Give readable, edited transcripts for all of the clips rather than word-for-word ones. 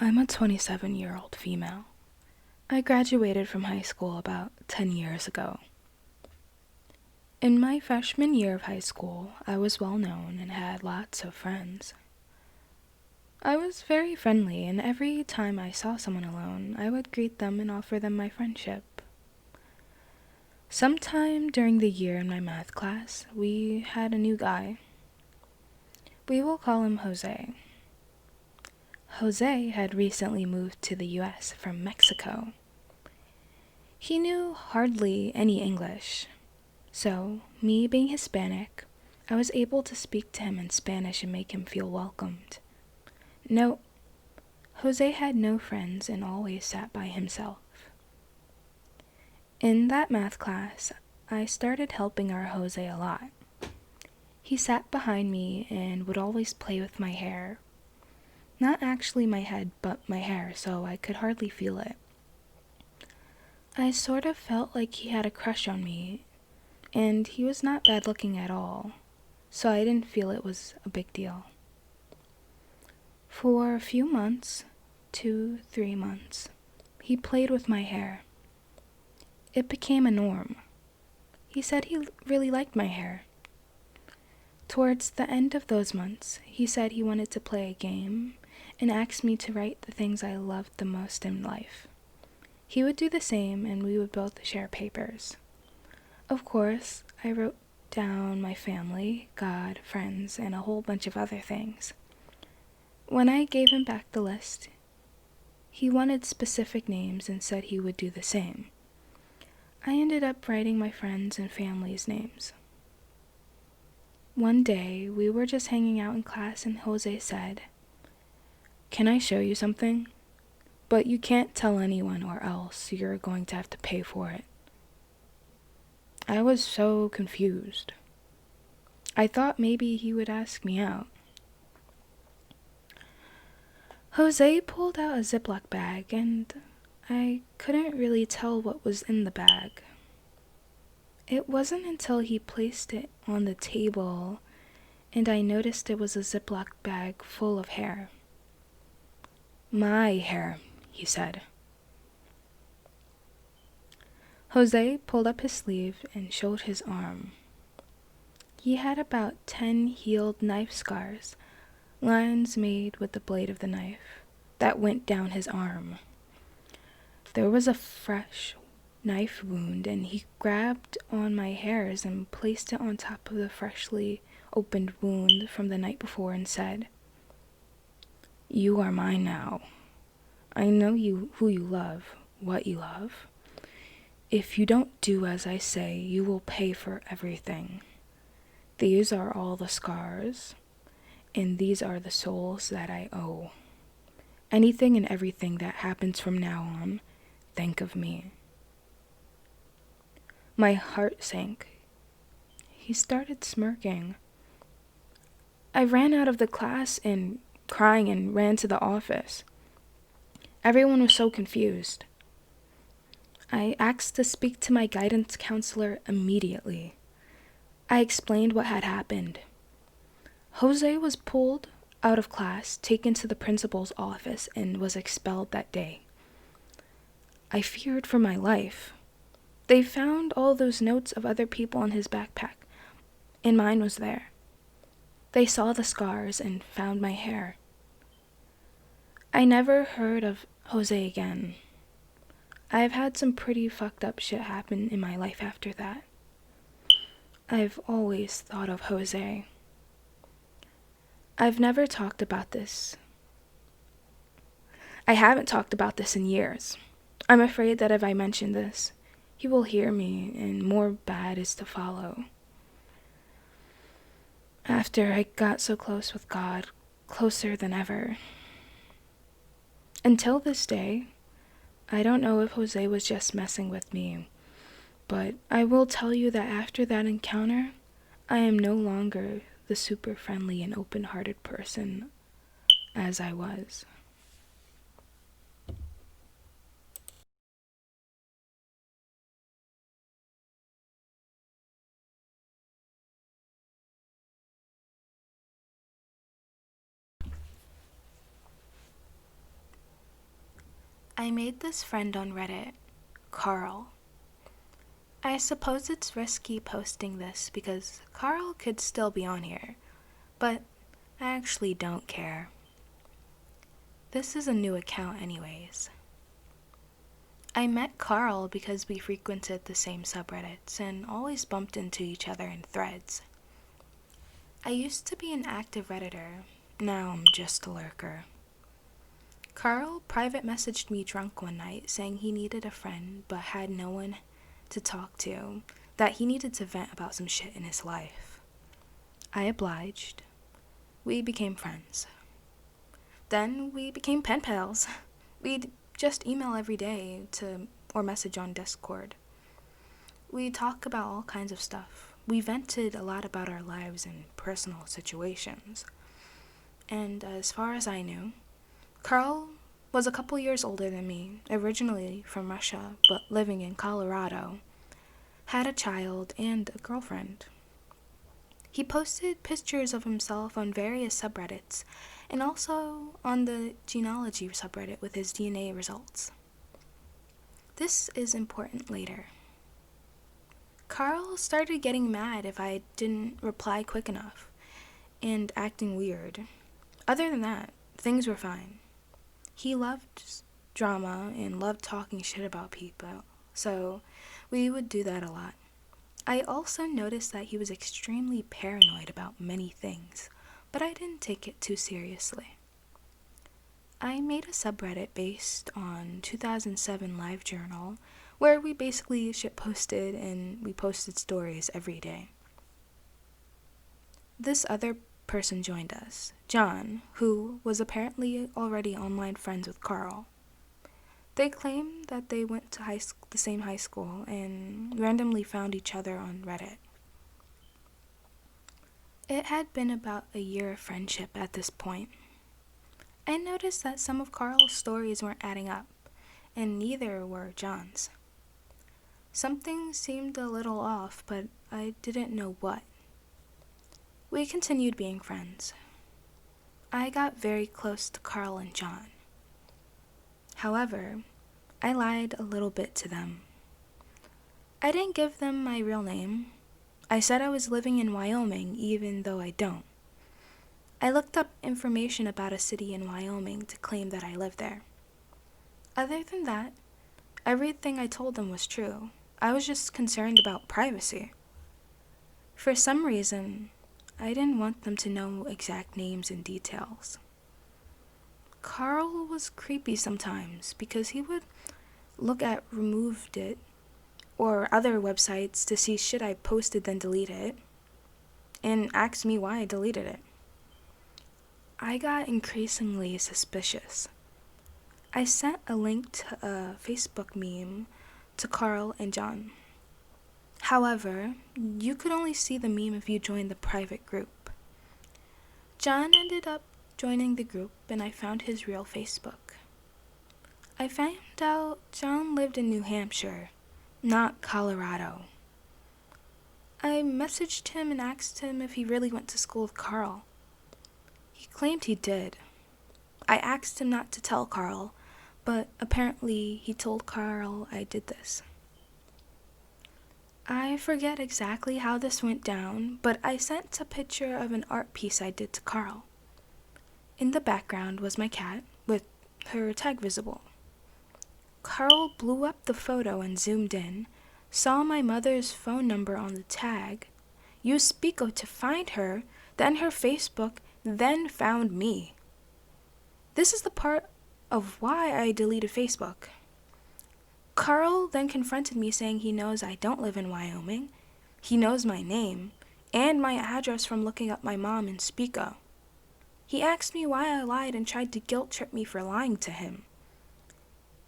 I'm a 27-year-old female. I graduated from high school about 10 years ago. In my freshman year of high school, I was well known and had lots of friends. I was very friendly, and every time I saw someone alone, I would greet them and offer them my friendship. Sometime during the year in my math class, we had a new guy. We will call him Jose. Jose had recently moved to the US from Mexico. He knew hardly any English, so, me being Hispanic, I was able to speak to him in Spanish and make him feel welcomed. No, Jose had no friends and always sat by himself. In that math class, I started helping our Jose a lot. He sat behind me and would always play with my hair. Not actually my head, but my hair, so I could hardly feel it. I sort of felt like he had a crush on me, and he was not bad looking at all, so I didn't feel it was a big deal. For a few months, 2-3 months, he played with my hair. It became a norm. He said he really liked my hair. Towards the end of those months, he said he wanted to play a game and asked me to write the things I loved the most in life. He would do the same, and we would both share papers. Of course, I wrote down my family, God, friends, and a whole bunch of other things. When I gave him back the list, he wanted specific names and said he would do the same. I ended up writing my friends' and family's names. One day, we were just hanging out in class and Jose said, "Can I show you something? But you can't tell anyone or else you're going to have to pay for it." I was so confused. I thought maybe he would ask me out. Jose pulled out a Ziploc bag, and I couldn't really tell what was in the bag. It wasn't until he placed it on the table and I noticed it was a Ziploc bag full of hair. "My hair," he said. Jose pulled up his sleeve and showed his arm. He had about 10 healed knife scars, lines made with the blade of the knife, that went down his arm. There was a fresh knife wound, and he grabbed on my hairs and placed it on top of the freshly opened wound from the night before and said, "You are mine now. I know who you love, what you love. If you don't do as I say, you will pay for everything. These are all the scars, and these are the souls that I owe. Anything and everything that happens from now on, think of me." My heart sank. He started smirking. I ran out of the class and crying and ran to the office. Everyone was so confused. I asked to speak to my guidance counselor immediately. I explained what had happened. Jose was pulled out of class, taken to the principal's office, and was expelled that day. I feared for my life. They found all those notes of other people in his backpack, and mine was there. They saw the scars and found my hair. I never heard of Jose again. I've had some pretty fucked up shit happen in my life after that. I've always thought of Jose. I've never talked about this. I haven't talked about this in years. I'm afraid that if I mention this, he will hear me and more bad is to follow. After I got so close with God, closer than ever. Until this day, I don't know if Jose was just messing with me, but I will tell you that after that encounter, I am no longer the super friendly and open-hearted person as I was. I made this friend on Reddit, Carl. I suppose it's risky posting this because Carl could still be on here, but I actually don't care. This is a new account anyways. I met Carl because we frequented the same subreddits and always bumped into each other in threads. I used to be an active Redditor, now I'm just a lurker. Carl private messaged me drunk one night saying he needed a friend but had no one to talk to, that he needed to vent about some shit in his life. I obliged. We became friends. Then we became pen pals. We'd just email every day or message on Discord. We talk about all kinds of stuff. We vented a lot about our lives and personal situations. And as far as I knew, Carl was a couple years older than me, originally from Russia, but living in Colorado, had a child and a girlfriend. He posted pictures of himself on various subreddits, and also on the genealogy subreddit with his DNA results. This is important later. Carl started getting mad if I didn't reply quick enough, and acting weird. Other than that, things were fine. He loved drama and loved talking shit about people, so we would do that a lot. I also noticed that he was extremely paranoid about many things, but I didn't take it too seriously. I made a subreddit based on 2007 LiveJournal, where we basically shitposted and we posted stories every day. This other person joined us, John, who was apparently already online friends with Carl. They claimed that they went to the same high school and randomly found each other on Reddit. It had been about a year of friendship at this point. I noticed that some of Carl's stories weren't adding up, and neither were John's. Something seemed a little off, but I didn't know what. We continued being friends. I got very close to Carl and John. However, I lied a little bit to them. I didn't give them my real name. I said I was living in Wyoming, even though I don't. I looked up information about a city in Wyoming to claim that I lived there. Other than that, everything I told them was true. I was just concerned about privacy. For some reason, I didn't want them to know exact names and details. Carl was creepy sometimes because he would look at Removed It or other websites to see shit I posted then delete it and ask me why I deleted it. I got increasingly suspicious. I sent a link to a Facebook meme to Carl and John. However, you could only see the meme if you joined the private group. John ended up joining the group and I found his real Facebook. I found out John lived in New Hampshire, not Colorado. I messaged him and asked him if he really went to school with Carl. He claimed he did. I asked him not to tell Carl, but apparently he told Carl I did this. I forget exactly how this went down, but I sent a picture of an art piece I did to Carl. In the background was my cat, with her tag visible. Carl blew up the photo and zoomed in, saw my mother's phone number on the tag, used Spico to find her, then her Facebook, then found me. This is the part of why I deleted Facebook. Carl then confronted me saying he knows I don't live in Wyoming, he knows my name, and my address from looking up my mom in Spico. He asked me why I lied and tried to guilt trip me for lying to him.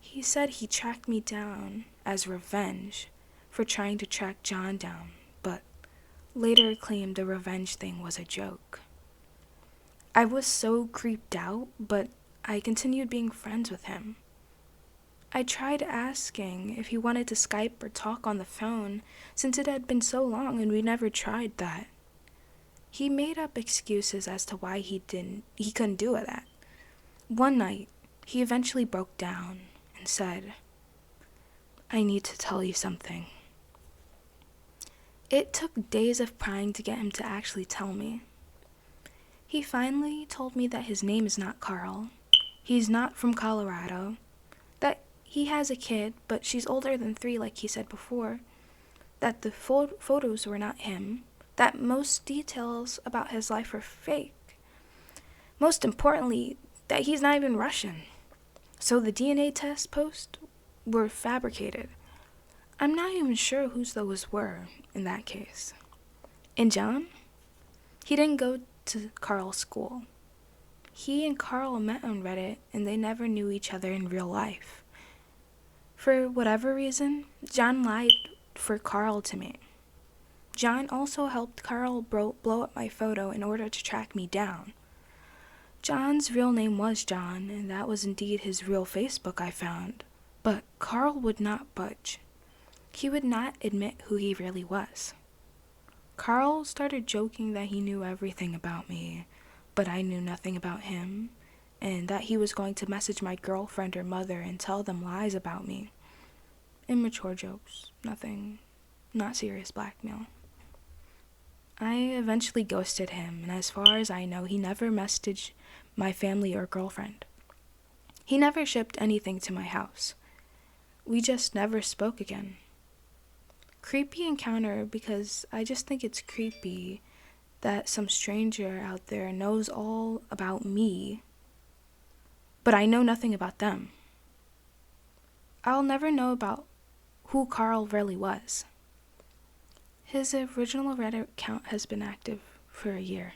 He said he tracked me down as revenge for trying to track John down, but later claimed the revenge thing was a joke. I was so creeped out, but I continued being friends with him. I tried asking if he wanted to Skype or talk on the phone, since it had been so long and we never tried that. He made up excuses as to why he couldn't do that. One night, he eventually broke down and said, "I need to tell you something." It took days of prying to get him to actually tell me. He finally told me that his name is not Carl. He's not from Colorado. That he has a kid, but she's older than 3 like he said before. That the photos were not him. That most details about his life are fake. Most importantly, that he's not even Russian. So the DNA test posts were fabricated. I'm not even sure whose those were in that case. And John? He didn't go to Carl's school. He and Carl met on Reddit, and they never knew each other in real life. For whatever reason, John lied for Carl to me. John also helped Carl blow up my photo in order to track me down. John's real name was John, and that was indeed his real Facebook I found. But Carl would not budge. He would not admit who he really was. Carl started joking that he knew everything about me, but I knew nothing about him, and that he was going to message my girlfriend or mother and tell them lies about me. Immature jokes, not serious blackmail. I eventually ghosted him, and as far as I know, he never messaged my family or girlfriend. He never shipped anything to my house. We just never spoke again. Creepy encounter because I just think it's creepy that some stranger out there knows all about me, but I know nothing about them. I'll never know about who Carl really was. His original Reddit account has been active for a year.